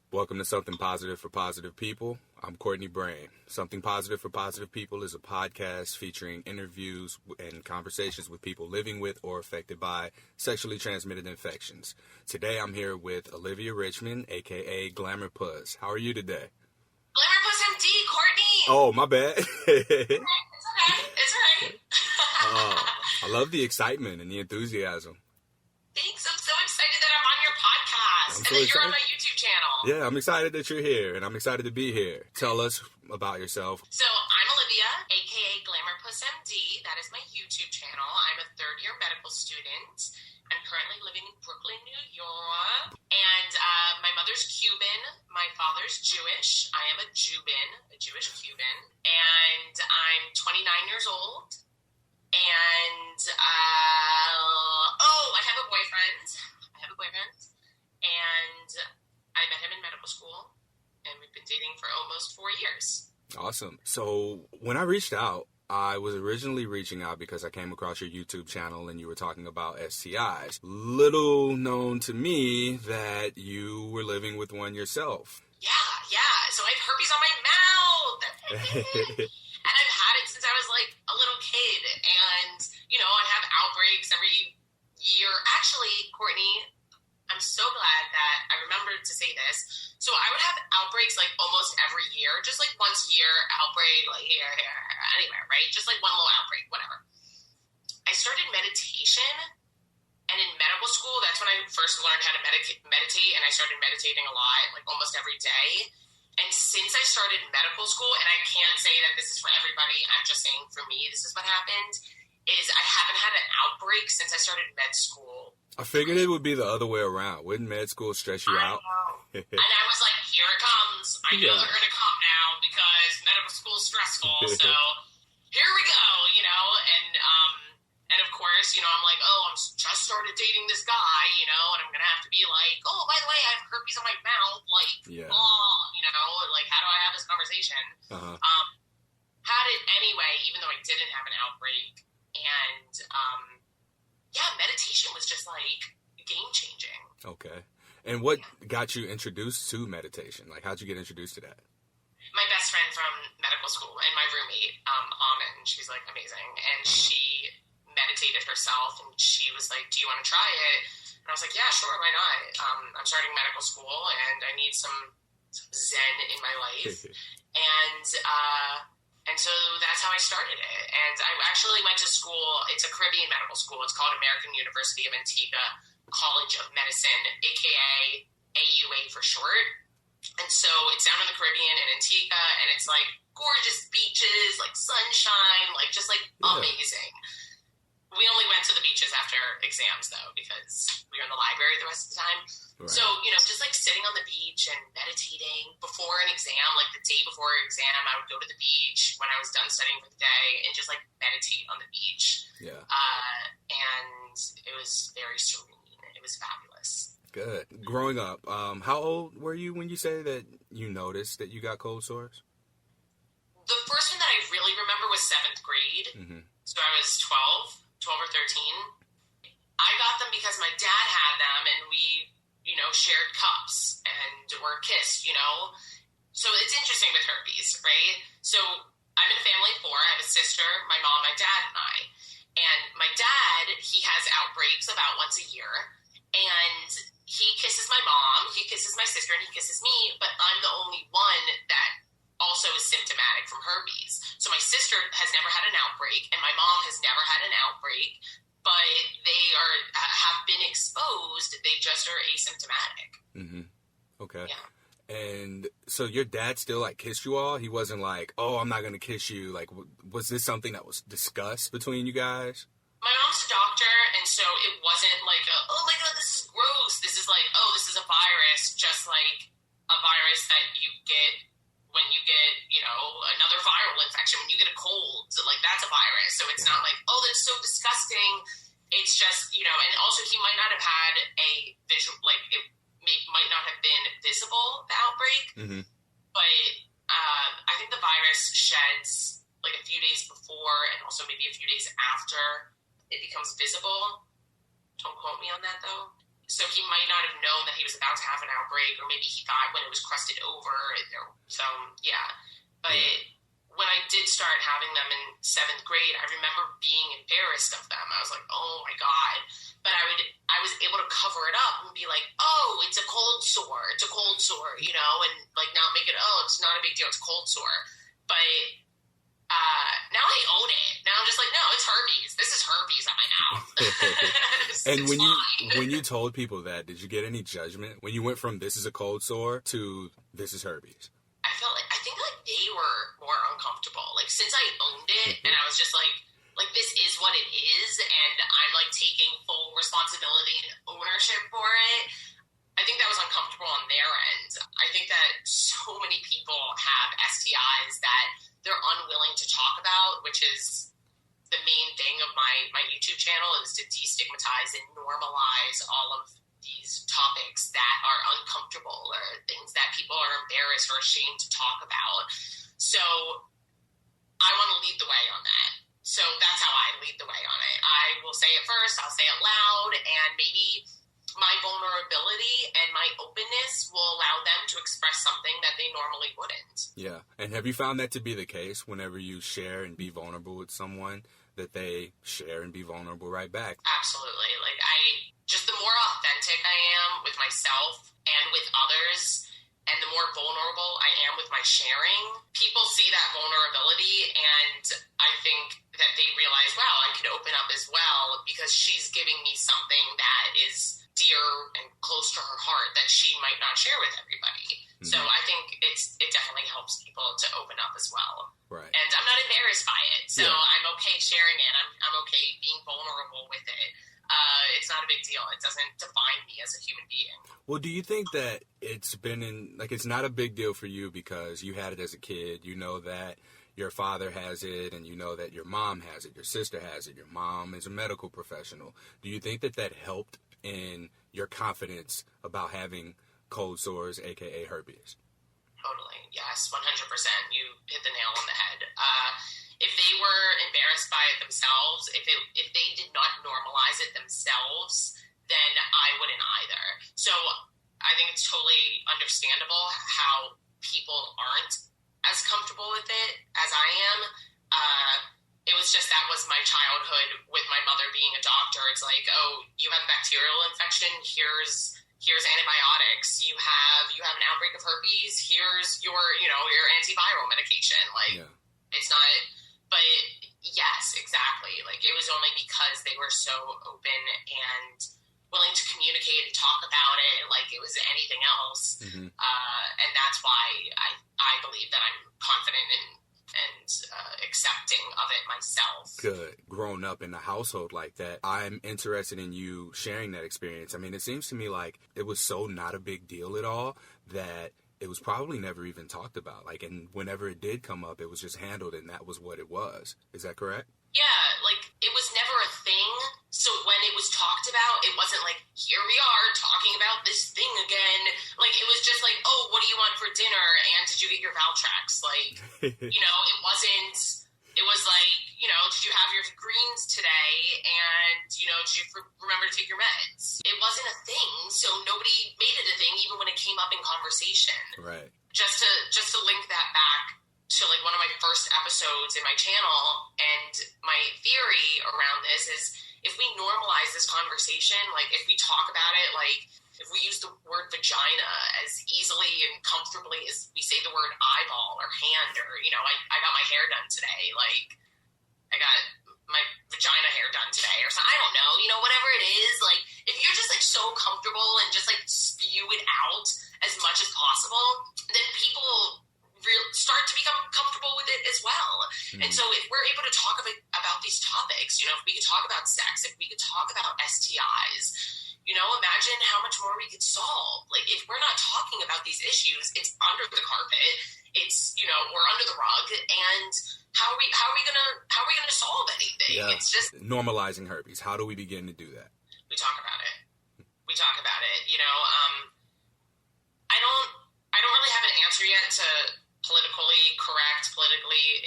Welcome to Something Positive for Positive People. I'm Courtney Brain. Something Positive for Positive People is a podcast featuring interviews and conversations with people living with or affected by sexually transmitted infections. Today I'm here with Olivia Richmond, aka GlamourPuss. How are you today? GlamourPussMD, Courtney! Oh, my bad. It's okay. It's alright. I love the excitement and the enthusiasm. Thanks. I'm so excited that I'm on your podcast and that you're on my YouTube channel. Yeah, I'm excited that you're here, and I'm excited to be here. Tell us about yourself. So, I'm Olivia, aka GlamourPussMD. That is my YouTube channel. I'm a third-year medical student. I'm currently living in Brooklyn, New York. And my mother's Cuban. My father's Jewish. I am a Jubin, a Jewish Cuban. And I'm 29 years old. And, I have a boyfriend. And I met him in medical school. And we've been dating for almost 4 years. Awesome. So when I reached out, I was originally reaching out because I came across your YouTube channel and you were talking about STIs. Little known to me that you were living with one yourself. Yeah. So I have herpes on my mouth. And I've had it since I was like a little kid. And, I have outbreaks every year. Actually, Courtney, I'm so glad that I remembered to say this. So I would have outbreaks like almost every year, just like once a year outbreak, like here, anywhere, right? Just like one little outbreak, whatever. I started meditation, and in medical school, that's when I first learned how to meditate, and I started meditating a lot, like almost every day. And since I started medical school, and I can't say that this is for everybody, I'm just saying for me, this is what happened, is I haven't had an outbreak since I started med school. I figured it would be the other way around. Wouldn't med school stress you out? I know. And I was like, here it comes. I know they're going to come now because medical school is stressful. So here we go, and of course, I'm like, I'm just started dating this guy, and I'm going to have to be like, oh, by the way, I have herpes on my mouth. Like, like, how do I have this conversation? Had it anyway, even though I didn't have an outbreak. And, meditation was just, like, game-changing. Okay. And what got you introduced to meditation? Like, how'd you get introduced to that? My best friend from medical school and my roommate, Amin, she's, like, amazing. And she meditated herself, and she was like, do you want to try it? And I was like, yeah, sure, why not? I'm starting medical school, and I need some zen in my life. And so that's how I started it. And I actually went to school. It's a Caribbean medical school. It's called American University of Antigua College of Medicine, a.k.a. AUA for short. And so it's down in the Caribbean in Antigua, and it's like gorgeous beaches, like sunshine, like just like amazing. We only went to the beaches after exams, though, because we were in the library the rest of the time. Right. So, just like sitting on the beach and meditating before an exam, like the day before an exam, I would go to the beach when I was done studying for the day and just like meditate on the beach. Yeah. And it was very serene. It was fabulous. Good. Growing up, how old were you when you say that you noticed that you got cold sores? The first one that I really remember was 7th grade. Mm-hmm. So I was 12 or 13. I got them because my dad had them, and we, shared cups and were kissed, So it's interesting with herpes, right? So I'm in a family of 4. I have a sister, my mom, my dad, and I. And my dad, he has outbreaks about once a year, and he kisses my mom, he kisses my sister, and he kisses me, but I'm the only one that also is symptomatic from herpes. So my sister has never had an outbreak, and my mom has never had an outbreak, but they have been exposed. They just are asymptomatic. Mm-hmm. Okay. Yeah. And so your dad still, kissed you all? He wasn't like, oh, I'm not going to kiss you. Like, was this something that was discussed between you guys? My mom's a doctor, and so it wasn't like, oh my God, this is gross. This is like, oh, this is a virus, just like a virus that you get when you get, another viral infection, when you get a cold. So, that's a virus. So it's not like, oh, that's so disgusting. It's just, and also he might not have had a visual, it might not have been visible, the outbreak. Mm-hmm. But I think the virus sheds, a few days before and also maybe a few days after it becomes visible. Don't quote me on that, though. so he might not have known that he was about to have an outbreak, or maybe he thought when it was crusted over. So, yeah. But when I did start having them in 7th grade, I remember being embarrassed of them. I was like, oh my God. But I was able to cover it up and be like, oh, it's a cold sore. It's a cold sore, and like not make it, oh, it's not a big deal. It's a cold sore. But now I own it. Now I'm just like, no, it's herpes. This is herpes at my mouth. And when you told people that, did you get any judgment? When you went from this is a cold sore to this is herpes? I think they were more uncomfortable. Like, since I owned it and I was just like this is what it is, and I'm like taking full responsibility and ownership for it, I think that was uncomfortable on their end. I think that so many people have STIs that they're unwilling to talk about, which is the main thing of my YouTube channel, is to destigmatize and normalize all of these topics that are uncomfortable or things that people are embarrassed or ashamed to talk about. So I want to lead the way on that. So that's how I lead the way on it. I will say it first, I'll say it loud, and maybe my vulnerability and my openness will allow them to express something that they normally wouldn't. Yeah. And have you found that to be the case whenever you share and be vulnerable with someone, that they share and be vulnerable right back? Absolutely. Like, just the more authentic I am with myself and with others, and the more vulnerable I am with my sharing, people see that vulnerability, and I think that they realize, wow, I could open up as well, because she's giving me something that is dear and close to her heart that she might not share with everybody. Mm-hmm. So I think it definitely helps people to open up as well. Right. And I'm not embarrassed by it. So I'm okay sharing it. I'm okay being vulnerable with it. It's not a big deal. It doesn't define me as a human being. Well, do you think that it's not a big deal for you because you had it as a kid, you know that your father has it, and you know that your mom has it, your sister has it, your mom is a medical professional. Do you think that helped in your confidence about having cold sores, aka herpes? Totally. Yes, 100%. You hit the nail on the head. If they were embarrassed by it themselves, if they did not normalize it themselves, then I wouldn't either. So I think it's totally understandable how people aren't as comfortable with it as I am. It was just, that was my childhood with my mother being a doctor. It's like, oh, you have a bacterial infection, here's antibiotics. You have an outbreak of herpes, here's your antiviral medication. It's not, but yes, exactly. Like, it was only because they were so open and willing to communicate and talk about it like it was anything else. Mm-hmm. And that's why I believe that I'm confident and accepting of it myself. Good. Growing up in a household like that, I'm interested in you sharing that experience. I mean, it seems to me like it was so not a big deal at all that it was probably never even talked about. Like, and whenever it did come up, it was just handled, and that was what it was. Is that correct? Yeah, like, it was never a thing. So when it was talked about, it wasn't like, here we are talking about this thing again. Like, it was just like, oh, what do you want for dinner? And did you get your Valtrex? Like, it wasn't, it was like, did you have your greens today? And, did you remember to take your meds? It wasn't a thing. So nobody made it a thing, even when it came up in conversation. Right. Just to link that back to like one of my first episodes in my channel, and my theory around this is, if we normalize this conversation, like if we talk about it, like if we use the word vagina as easily and comfortably as we say the word eyeball or hand, or, I got my hair done today, like I got my vagina hair done today, or something, I don't know, whatever it is, like if you're just like so comfortable and just like spew it out as much as possible, then people start to become comfortable with it as well. Mm-hmm. And so if we're able to talk about these topics, if we could talk about sex, if we could talk about STIs, imagine how much more we could solve. Like, if we're not talking about these issues, it's under the carpet, it's, we're under the rug, and how are we gonna solve anything? Yeah. It's just normalizing herpes. How do we begin to do that? We talk about it. I don't really have an answer yet to politically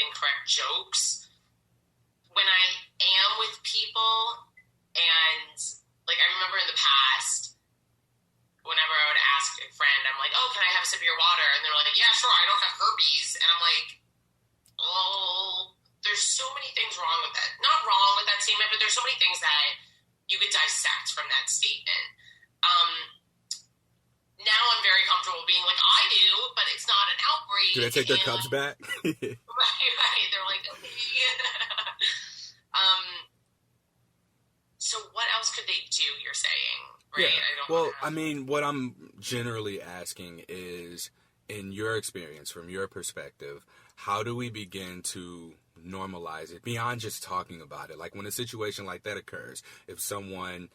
incorrect jokes. When I am with people, and like I remember in the past, a friend, I'm like, oh, can I have a sip of your water? And they're like, yeah, sure, I don't have herpes. And I'm like, oh, there's so many things wrong with that. Not wrong with that statement, but there's so many things that you could dissect from that statement. Now I'm very comfortable being like, I do, but it's not an outbreak. Do they take their cups back? Right. They're like, okay. So what else could they do, you're saying? Right? Yeah. I mean, what I'm generally asking is, in your experience, from your perspective, how do we begin to normalize it beyond just talking about it? Like when a situation like that occurs, if someone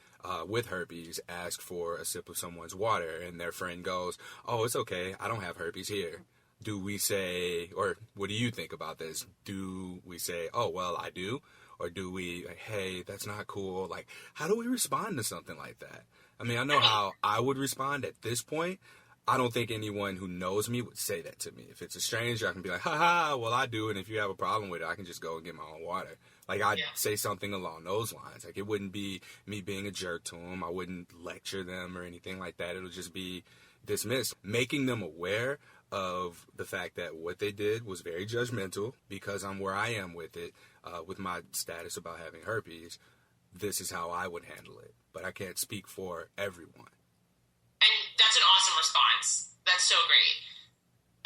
with herpes asks for a sip of someone's water and their friend goes, oh, it's okay, I don't have herpes here. Do we say, or what do you think about this? Do we say, oh, well, I do? Or do we, like, hey, that's not cool? Like, how do we respond to something like that? I mean, I know how I would respond at this point. I don't think anyone who knows me would say that to me. If it's a stranger, I can be like, haha, well, I do, and if you have a problem with it, I can just go and get my own water. Like, I'd say something along those lines. Like, it wouldn't be me being a jerk to them. I wouldn't lecture them or anything like that. It'll just be dismissed. Making them aware of the fact that what they did was very judgmental because I'm where I am with it, with my status about having herpes. This is how I would handle it. But I can't speak for everyone. And that's an awesome response. That's so great.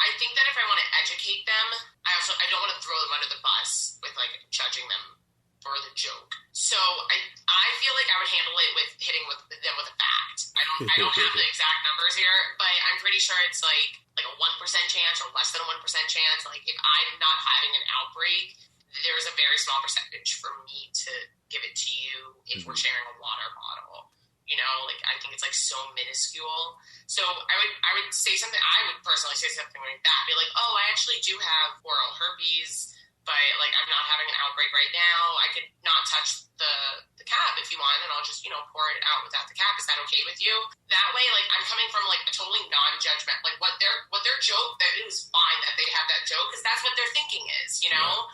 I think that if I want to educate them, I don't want to throw them under the bus with like judging them for the joke. So I feel like I would handle it with hitting them with a fact. I don't have the exact numbers here, but I'm pretty sure it's like a 1% chance or less than a 1% chance. Like if I'm not having an outbreak, there's a very small percentage for me to give it to you if we're sharing a water bottle. You know, like I think it's like so minuscule. So I would say something. I would personally say something like that. Be like, oh, I actually do have oral herpes, but like I'm not having an outbreak right now. I could not touch the cap if you want, and I'll just pour it out without the cap. Is that okay with you? That way, like I'm coming from like a totally non-judgment. Like what their joke, that it was fine that they have that joke because that's what their thinking is. You know,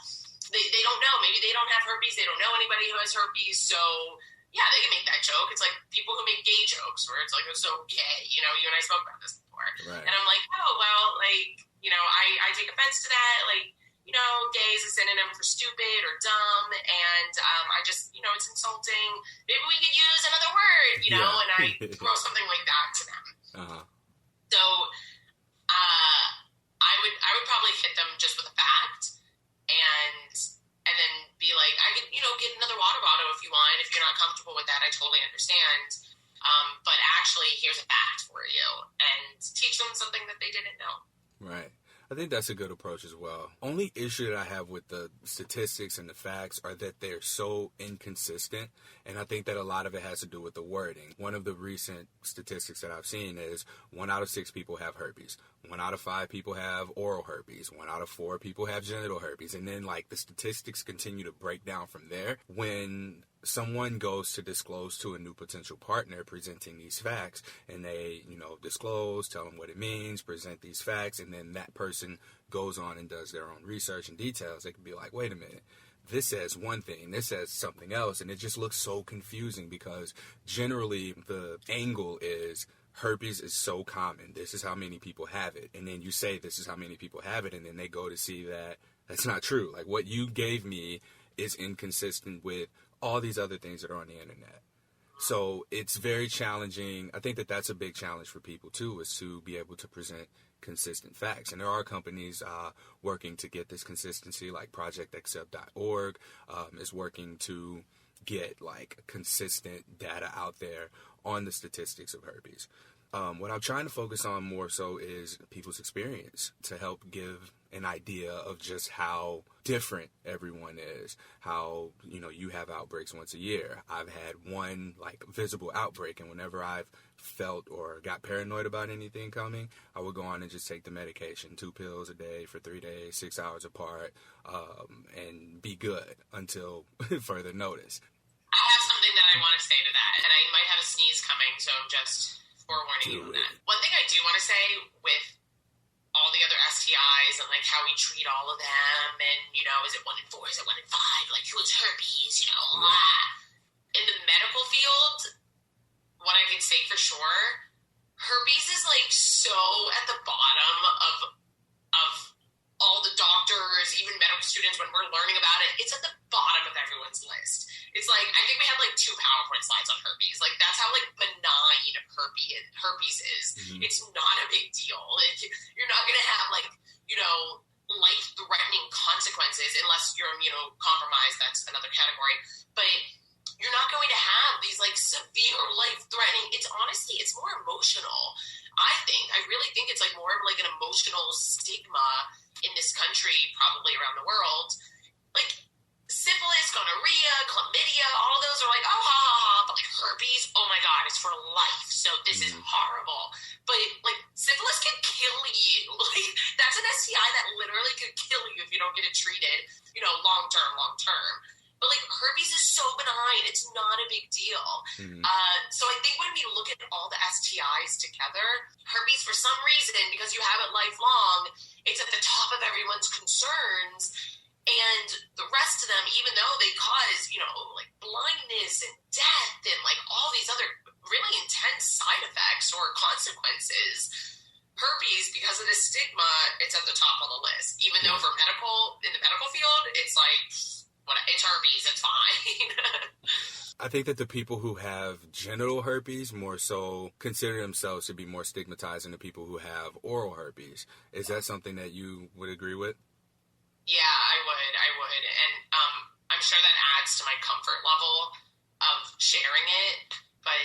they don't know. Maybe they don't have herpes. They don't know anybody who has herpes. So yeah, they can make that joke. It's like people who make gay jokes where it's like, it's so gay. You know, you and I spoke about this before. Right. And I'm like, oh, well, like, I take offense to that. Like, gay is a synonym for stupid or dumb. And I just, it's insulting. Maybe we could use another word, and I throw something like that to them. Uh-huh. So I would probably hit them just with a fact and then be like, I can, get another water bottle if you want. If you're not comfortable with that, I totally understand. But actually, here's a fact for you, and teach them something that they didn't know. Right. I think that's a good approach as well. Only issue that I have with the statistics and the facts are that they're so inconsistent, and I think that a lot of it has to do with the wording. One of the recent statistics that I've seen is 1 out of 6 people have herpes. 1 out of 5 people have oral herpes. 1 out of 4 people have genital herpes. And then, like, the statistics continue to break down from there. When someone goes to disclose to a new potential partner presenting these facts, and they, disclose, tell them what it means, present these facts, and then that person goes on and does their own research and details, they can be like, wait a minute, this says one thing, this says something else, and it just looks so confusing because generally the angle is herpes is so common, this is how many people have it, and then you say this is how many people have it, and then they go to see that that's not true. Like, what you gave me is inconsistent with all these other things that are on the internet. So it's very challenging. I think that that's a big challenge for people too, is to be able to present consistent facts. And there are companies working to get this consistency, like projectaccept.org is working to get like consistent data out there on the statistics of herpes. What I'm trying to focus on more so is people's experience to help give an idea of just how different everyone is, how, you have outbreaks once a year. I've had one like visible outbreak, and whenever I've felt or got paranoid about anything coming, I would go on and just take the medication, 2 pills a day for 3 days, 6 hours apart, and be good until further notice. I have something that I want to say to that, and I might have a sneeze coming, so just forewarning you on that. One thing I do want to say with all the other STIs and like how we treat all of them, and is it 1 in 4, is it 1 in 5, like who has herpes, blah. In the medical field, what I can say for sure herpes is like so at the bottom of all the doctors, even medical students, when we're learning about it, it's at the bottom of everyone's list. It's like, I think we had like 2 PowerPoint slides on herpes. Like, that's how like benign herpes is. Mm-hmm. It's not a big deal. You're not going to have like, you know, life-threatening consequences unless you're immunocompromised. That's another category. But you're not going to have these like severe life-threatening. It's honestly, it's more emotional. I really think it's like more of like an emotional stigma in this country, probably around the world. Like syphilis, gonorrhea, chlamydia, all of those are like, oh, ha, ha, ha. But like herpes, oh my God, it's for life. So this is horrible. But like syphilis can kill you. Like that's an STI that literally could kill you if you don't get it treated, long term. But like herpes is so benign, it's not a big deal. Mm-hmm. So I think when we look at all the STIs together, herpes for some reason, because you have it lifelong, it's at the top of everyone's concerns. And the rest of them, even though they cause, like blindness and death and like all these other really intense side effects or consequences, herpes, because of the stigma, it's at the top of the list. Even though in the medical field, it's like, it's herpes, it's fine. I think that the people who have genital herpes more so consider themselves to be more stigmatized than the people who have oral herpes. Is that something that you would agree with? Yeah, I would. And I'm sure that adds to my comfort level of sharing it, but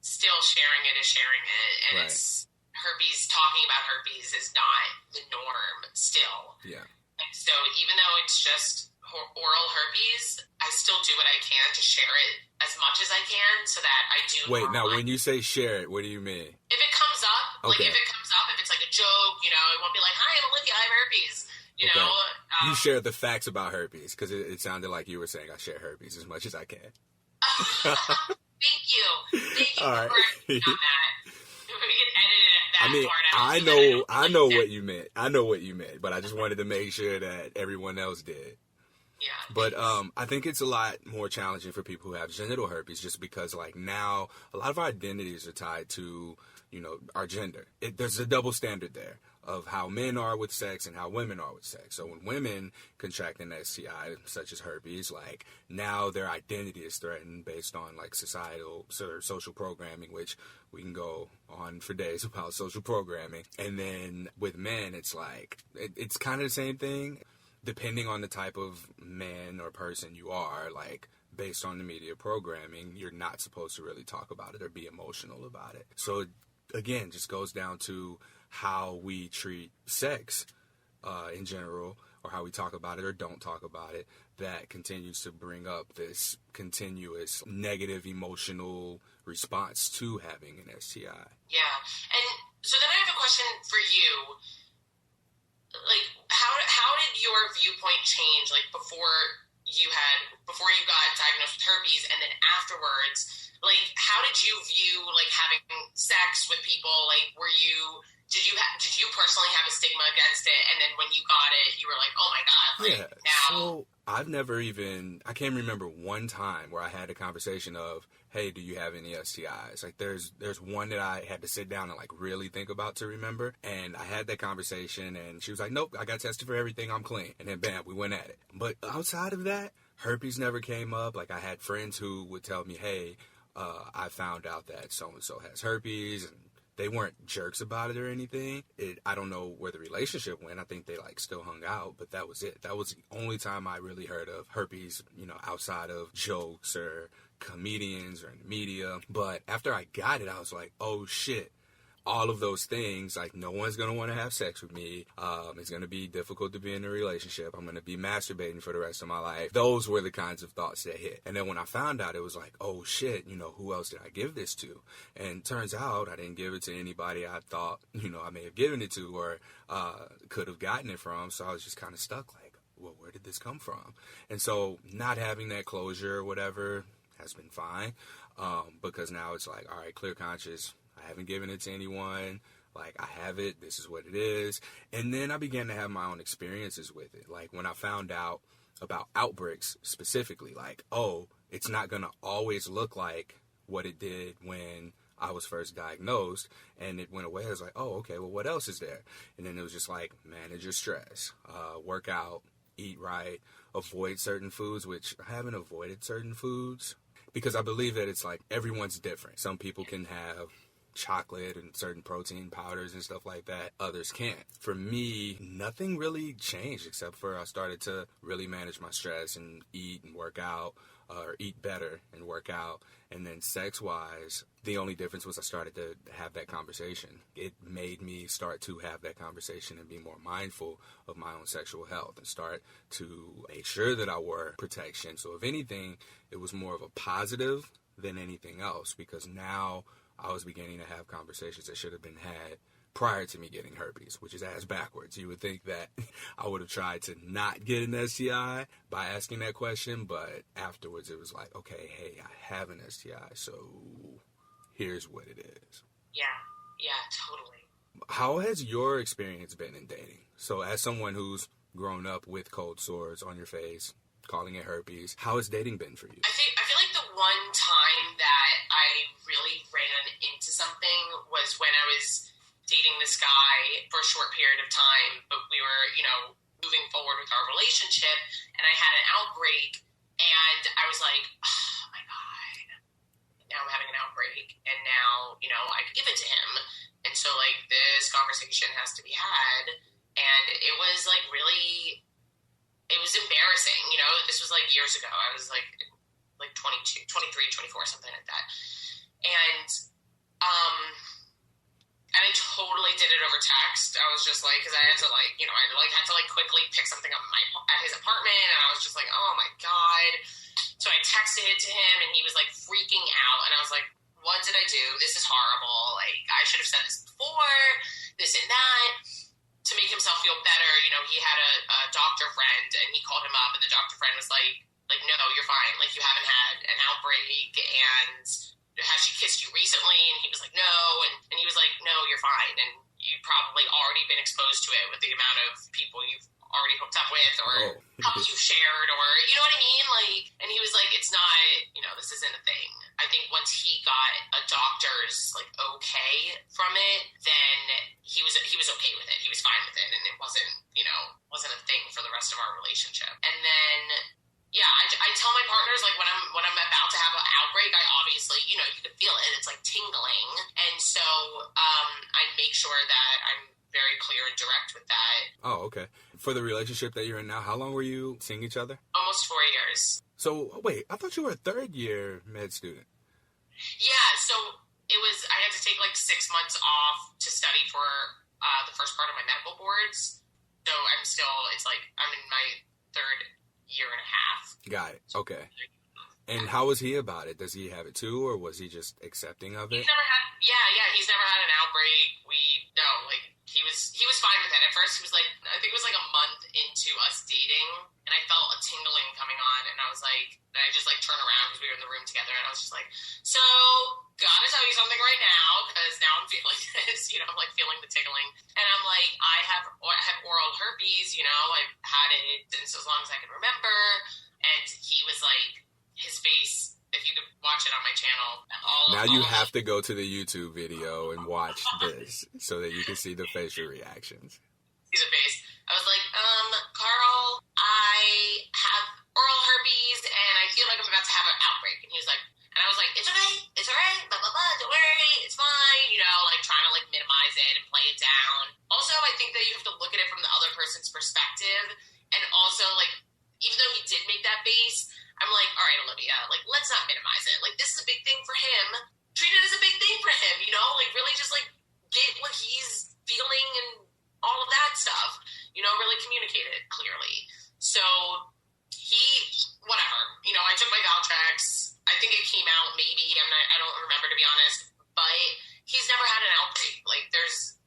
still sharing it is sharing it. And right. It's herpes, talking about herpes is not the norm still. Yeah. And so even though it's just oral herpes, I still do what I can to share it as much as I can so that I do. Wait, now when you say share it, what do you mean? If it comes up, if it's like a joke, it won't be like, hi, I'm Olivia, I have herpes. You share the facts about herpes, because it sounded like you were saying I share herpes as much as I can. Thank you. All right. We can edit that part out. I know what you meant. I know what you meant, but I just wanted to make sure that everyone else did. Yeah. But I think it's a lot more challenging for people who have genital herpes, just because like now a lot of our identities are tied to, our gender. There's a double standard there of how men are with sex and how women are with sex. So when women contract an STI such as herpes, like now their identity is threatened based on like societal or social programming, which we can go on for days about social programming. And then with men, it's like, it's kind of the same thing. Depending on the type of man or person you are, like based on the media programming, you're not supposed to really talk about it or be emotional about it. So again, just goes down to how we treat sex in general, or how we talk about it or don't talk about it, that continues to bring up this continuous negative emotional response to having an STI. Yeah. And so then I have a question for you. Like, how did your viewpoint change, like, before you got diagnosed with herpes, and then afterwards? Like, how did you view, like, having sex with people? Like, did you personally have a stigma against it, and then when you got it, you were like, oh my God, like, now... So I can't remember one time where I had a conversation of, hey, do you have any STIs? Like, there's one that I had to sit down and, like, really think about to remember, and I had that conversation, and she was like, nope, I got tested for everything, I'm clean. And then, bam, we went at it. But outside of that, herpes never came up. Like, I had friends who would tell me, hey, I found out that so-and-so has herpes, and they weren't jerks about it or anything. I don't know where the relationship went. I think they like still hung out, but that was it. That was the only time I really heard of herpes, outside of jokes or comedians or in the media. But after I got it, I was like, oh shit. All of those things, like, no one's going to want to have sex with me. It's going to be difficult to be in a relationship. I'm going to be masturbating for the rest of my life. Those were the kinds of thoughts that hit. And then when I found out, it was like, oh, shit, who else did I give this to? And turns out I didn't give it to anybody I thought, I may have given it to or could have gotten it from. So I was just kind of stuck like, well, where did this come from? And so not having that closure or whatever has been fine because now it's like, all right, clear conscience. I haven't given it to anyone. Like, I have it. This is what it is. And then I began to have my own experiences with it. Like, when I found out about outbreaks specifically, like, oh, it's not going to always look like what it did when I was first diagnosed, and it went away. I was like, oh, okay, well, what else is there? And then it was just like, manage your stress, work out, eat right, avoid certain foods, which I haven't avoided certain foods because I believe that it's like everyone's different. Some people can have chocolate and certain protein powders and stuff like that. Others can't. For me, nothing really changed except for I started to really manage my stress and eat and work out, or eat better and work out. And then sex-wise, the only difference was I started to have that conversation. It made me start to have that conversation and be more mindful of my own sexual health and start to make sure that I wore protection. So if anything, it was more of a positive than anything else, because now I was beginning to have conversations that should have been had prior to me getting herpes, which is ass backwards. You would think that I would have tried to not get an STI by asking that question, but afterwards it was like, okay, hey, I have an STI, so here's what it is. Yeah, totally. How has your experience been in dating? So as someone who's grown up with cold sores on your face, calling it herpes, how has dating been for you? I feel like the one time that I really ran into something was when I was dating this guy for a short period of time, but we were, moving forward with our relationship, and I had an outbreak, and I was like, oh my God, now I'm having an outbreak, and now, I give it to him, and so, this conversation has to be had, and it was, really, it was embarrassing, this was, years ago. I was, 22, 23, 24, something like that, and I totally did it over text. I was just because I had to had to quickly pick something up at his apartment, and I was just like, oh my God. So I texted it to him, and he was freaking out, and I was like, what did I do? This is horrible. I should have said this before, this and that, to make himself feel better. He had a doctor friend, and he called him up, and the doctor friend was like, no, you're fine. You haven't had an outbreak, and has she kissed you recently? And he was like, no. And he was like, no, you're fine. And you've probably already been exposed to it with the amount of people you've already hooked up with or helps you've shared, or, you know what I mean? And he was like, it's not, this isn't a thing. I think once he got a doctor's, okay from it, then he was okay with it. He was fine with it. And it wasn't a thing for the rest of our relationship. And then, yeah, I tell my partners, when I'm about to have an outbreak, I obviously, you can feel it. It's tingling. And so I make sure that I'm very clear and direct with that. Oh, okay. For the relationship that you're in now, how long were you seeing each other? Almost 4 years. So, wait, I thought you were a third-year med student. Yeah, so I had to take 6 months off to study for the first part of my medical boards. So I'm still, I'm in my third year and a half. Got it. Okay. And how was he about it? Does he have it too, or was he just accepting of it? He's never had an outbreak. He was fine with it. At first, he was I think it was a month into us dating, and I felt a tingling coming on, and I was and I just turned around because we were in the room together, and I was just so, gotta tell you something right now, because now I'm feeling this, I'm feeling the tingling, and I'm I have oral herpes, I've had it since as long as I can remember, and he was his face, if you could watch it on my channel. You have to go to the YouTube video and watch this so that you can see the facial reactions. See the face. I was Carl, I have oral herpes, and I feel like I'm about to have an outbreak. And he was and I was it's okay, blah, blah, blah, don't worry, it's fine, trying to minimize it and play it down. Also, I think that you have to look at it from the other person's perspective, and also, even though he did make that face, I'm all right, Olivia, let's not minimize it. This is a big thing for him. Treat it as a big thing for him, really just, get what he's feeling and all of that stuff, really communicate it clearly. So, whatever, I took my Valtrex. I think it came out maybe, I don't remember, to be honest, but he's never had an outbreak.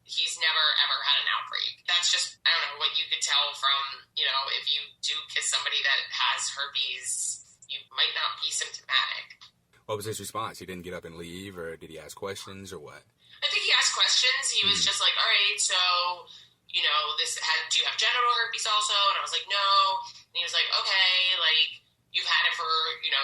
He's never, ever had an outbreak. That's just, I don't know, what you could tell from, if you do kiss somebody that has herpes, you might not be symptomatic. What was his response? He didn't get up and leave, or did he ask questions, or what? I think he asked questions. He was just all right, so, do you have genital herpes also? And I was no. And he was okay, you've had it for,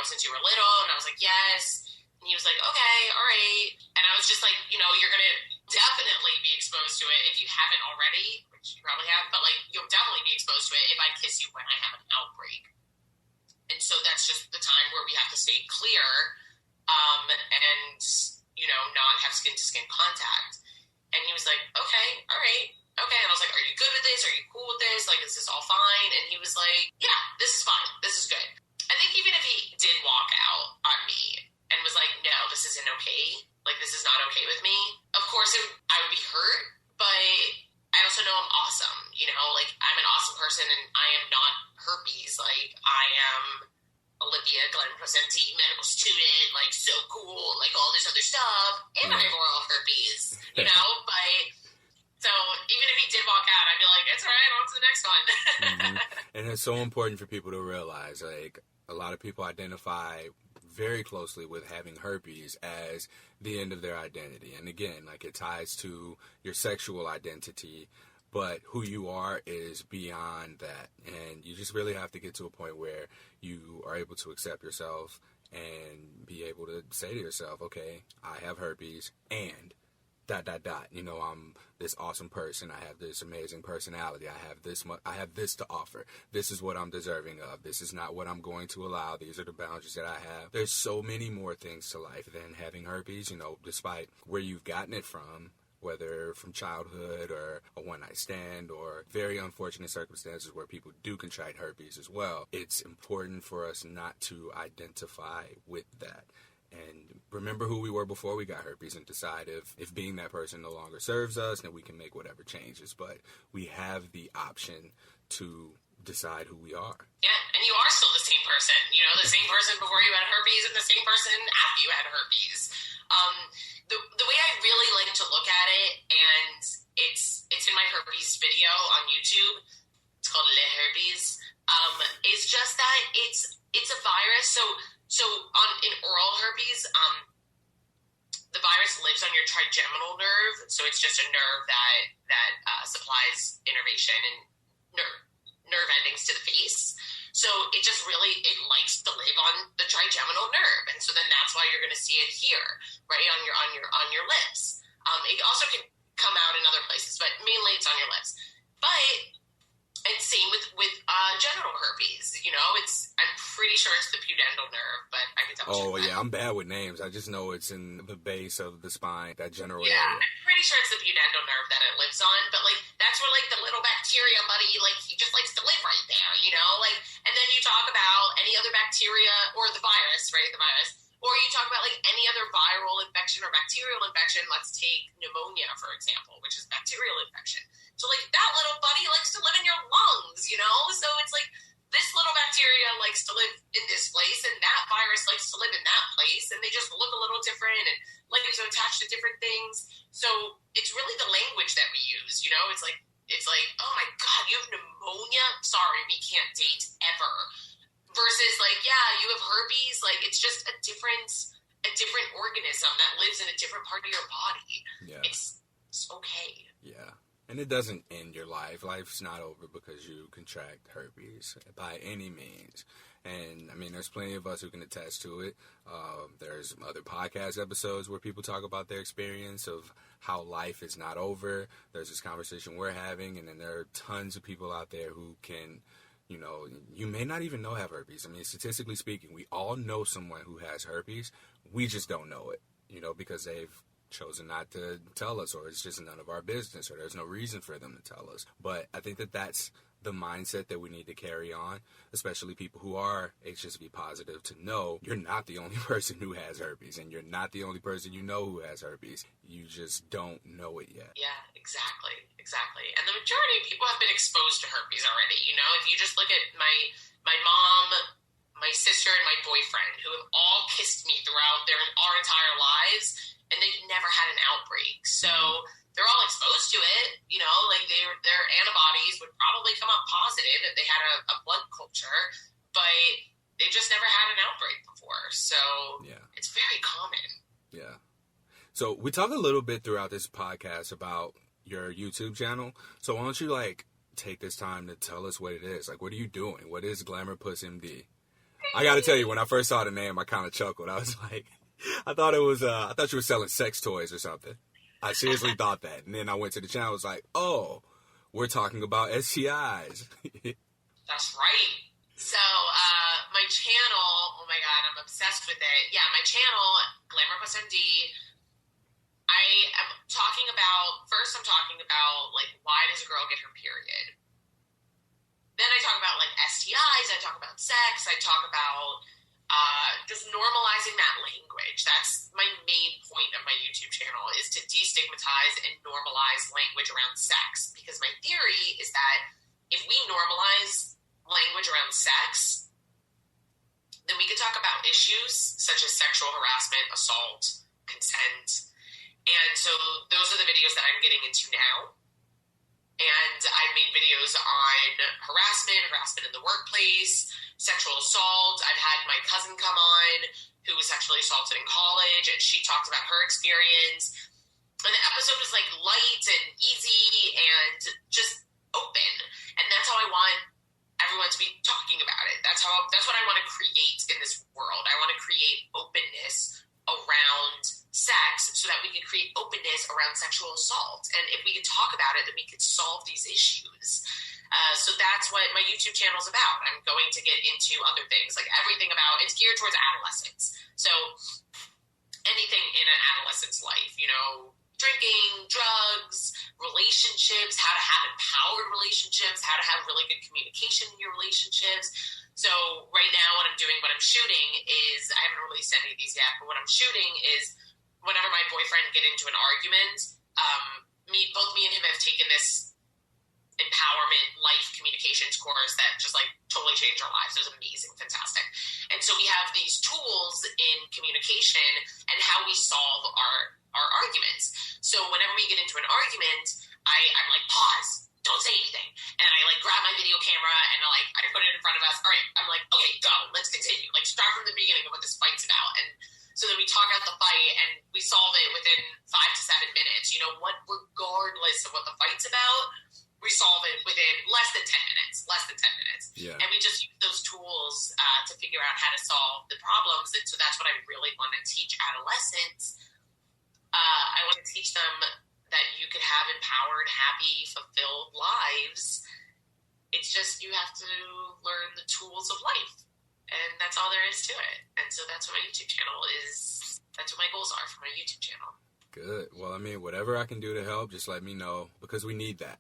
since you were little. And I was yes. And he was like, okay, all right. And I was just like, you know, you're going to definitely be exposed to it if you haven't already, which you probably have, but like, you'll definitely be exposed to it if I kiss you when I have an outbreak. And so that's just the time where we have to stay clear, and, you know, not have skin-to-skin contact. And he was like, okay, all right, okay. And I was like, are you good with this? Are you cool with this? Like, is this all fine? And he was like, yeah, this is fine. This is good. I think even if he did walk out on me and was like, no, this isn't okay, like, this is not okay with me, of course I would be hurt, but I also know I'm awesome, you know, like, I'm an awesome person, and I am not herpes, like, I am Olivia, GlamourPussMD, medical student, like, so cool, like, all this other stuff, and I have oral herpes, you know, but, so, even if he did walk out, I'd be like, it's all right, on to the next one. And it's so important for people to realize, like, a lot of people identify very closely with having herpes as the end of their identity. And again, like, it ties to your sexual identity, but who you are is beyond that. And you just really have to get to a point where you are able to accept yourself and be able to say to yourself, okay, I have herpes, and ... You know, I'm this awesome person. I have this amazing personality. I have this to offer. This is what I'm deserving of. This is not what I'm going to allow. These are the boundaries that I have. There's so many more things to life than having herpes, you know, despite where you've gotten it from, whether from childhood or a one-night stand or very unfortunate circumstances where people do contract herpes as well. It's important for us not to identify with that. And remember who we were before we got herpes and decide if being that person no longer serves us, then we can make whatever changes. But we have the option to decide who we are. Yeah, and you are still the same person. You know, the same person before you had herpes and the same person after you had herpes. The way I really like to look at it, and it's in my herpes video on YouTube, it's called Le Herpes, is just that it's a virus. So in oral herpes, the virus lives on your trigeminal nerve. So it's just a nerve that supplies innervation and nerve endings to the face. So it likes to live on the trigeminal nerve, and so then that's why you're going to see it here, right on your lips. It also can come out in other places, but mainly it's on your lips. And same with genital herpes. You know, I'm pretty sure it's the pudendal nerve, but I can double check. Oh, yeah, I'm bad with names. I just know it's in the base of the spine, that general area. Yeah, I'm pretty sure it's the pudendal nerve that it lives on, but, like, that's where, like, the little bacteria buddy, like, he just likes to live right there, you know? Like, and then you talk about any other bacteria, or the virus, right, or you talk about, like, any other viral infection or bacterial infection. Let's take pneumonia, for example, which is bacterial infection. So, like, that little buddy likes to live in your lungs, you know? So it's like, this little bacteria likes to live in this place, and that virus likes to live in that place, and they just look a little different, and like it's attached to different things. So it's really the language that we use, you know? It's like, oh my God, you have pneumonia? Sorry, we can't date ever. Versus, like, yeah, you have herpes. Like, it's just a different organism that lives in a different part of your body. Yeah. It's okay. Yeah. And it doesn't end your life. Life's not over because you contract herpes by any means. And, I mean, there's plenty of us who can attest to it. There's other podcast episodes where people talk about their experience of how life is not over. There's this conversation we're having, and then there are tons of people out there who can, you know, you may not even know have herpes. I mean, statistically speaking, we all know someone who has herpes. We just don't know it, you know, because they've chosen not to tell us, or it's just none of our business, or there's no reason for them to tell us. But I think that that's the mindset that we need to carry on, especially people who are HSV positive, to know you're not the only person who has herpes, and you're not the only person you know who has herpes. You just don't know it yet. Yeah, exactly. And the majority of people have been exposed to herpes already. You know, if you just look at my mom, my sister, and my boyfriend, who have all kissed me throughout our entire lives, and they've never had an outbreak. So they're all exposed to it, you know, like their antibodies would probably come up positive if they had a blood culture, but they just never had an outbreak before. So yeah, it's very common. Yeah. So we talk a little bit throughout this podcast about your YouTube channel. So why don't you, like, take this time to tell us what it is? Like, what are you doing? What is GlamourPussMD? I got to tell you, when I first saw the name, I kind of chuckled. I was like, I thought it was, I thought you were selling sex toys or something. I seriously thought that. And then I went to the channel, I was like, oh, we're talking about STIs. That's right. So, my channel, oh my God, I'm obsessed with it. Yeah, my channel, GlamourPussMD, I am talking about, first I'm talking about, like, why does a girl get her period? Then I talk about, like, STIs, I talk about sex, I talk about just normalizing that language. That's my main point of my YouTube channel, is to destigmatize and normalize language around sex. Because my theory is that if we normalize language around sex, then we could talk about issues such as sexual harassment, assault, consent. And so those are the videos that I'm getting into now. And I've made videos on harassment in the workplace, sexual assault. I've had my cousin come on who was sexually assaulted in college, and she talked about her experience. And the episode was like light and easy and just open. And that's how I want everyone to be talking about it. That's what I want to create in this world. I want to create openness around sex so that we can create openness around sexual assault. And if we could talk about it, then we could solve these issues. So that's what my YouTube channel is about. I'm going to get into other things, like everything about, it's geared towards adolescents. So anything in an adolescent's life, you know, drinking, drugs, relationships, how to have empowered relationships, how to have really good communication in your relationships. So right now what I'm doing, what I'm shooting is, I haven't released any of these yet, but what I'm shooting is whenever my boyfriend get into an argument, both me and him have taken this empowerment life communications course that just like totally changed our lives. It was amazing, fantastic. And so we have these tools in communication and how we solve our arguments. So whenever we get into an argument, I'm like, pause, don't say anything. And I like grab my video camera and I put it in front of us. All right, I'm like, okay, go, let's continue. Like start from the beginning of what this fight's about. And so then we talk out the fight and we solve it within 5 to 7 minutes. You know what? Regardless of what the fight's about, we solve it within less than 10 minutes. Yeah. And we just use those tools to figure out how to solve the problems. And so that's what I really want to teach adolescents. I want to teach them that you could have empowered, happy, fulfilled lives. It's just you have to learn the tools of life. And that's all there is to it. And so that's what my YouTube channel is. That's what my goals are for my YouTube channel. Good. Well, I mean, whatever I can do to help, just let me know, because we need that.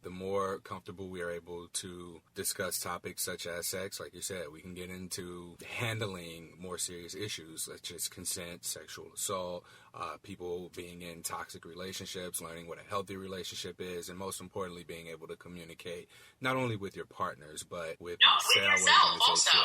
The more comfortable we are able to discuss topics such as sex, like you said, we can get into handling more serious issues such as consent, sexual assault, people being in toxic relationships, learning what a healthy relationship is, and most importantly, being able to communicate not only with your partners, but with yourself also.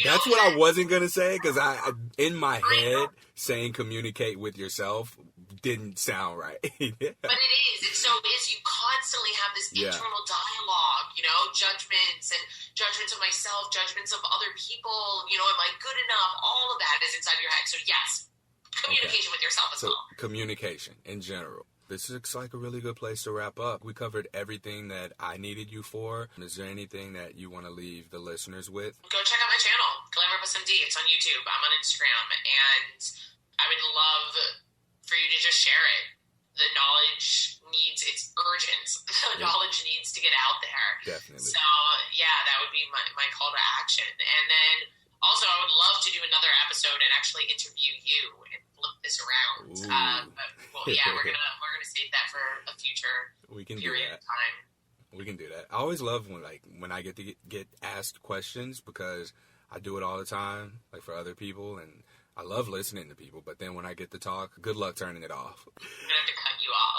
That's what I wasn't going to say, because I in my head, saying communicate with yourself didn't sound right. But it is. It so is. You constantly have this internal dialogue, you know, judgments of myself, judgments of other people, you know, am I good enough? All of that is inside your head. So yes, communication with yourself as well. Communication in general. This looks like a really good place to wrap up. We covered everything that I needed you for. Is there anything that you want to leave the listeners with? Go check out my channel, GlamourPussMD. It's on YouTube. I'm on Instagram. And I would love for you to just share it. The knowledge it's urgent. The knowledge needs to get out there. Definitely. So, yeah, that would be my call to action. And then also I would love to do another episode and actually interview you and flip this around. We're gonna save that for a future period of time. We can do that. I always love when I get to get asked questions, because I do it all the time, like for other people, and I love listening to people, but then when I get to talk, good luck turning it off. I'm going to have to cut you off.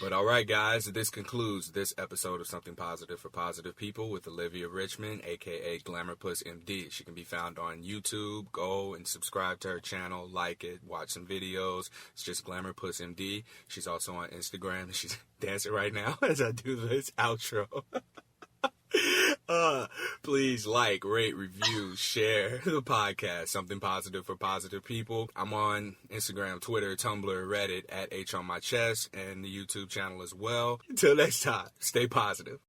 But all right, guys, this concludes this episode of Something Positive for Positive People with Olivia Richmond, a.k.a. GlamourPussMD. She can be found on YouTube. Go and subscribe to her channel, like it, watch some videos. It's just GlamourPussMD. She's also on Instagram. She's dancing right now as I do this outro. Please like, rate, review, share the podcast, Something Positive for Positive People. I'm on Instagram, Twitter, Tumblr, Reddit at HOnMyChest, and the YouTube channel as well. Until next time, stay positive.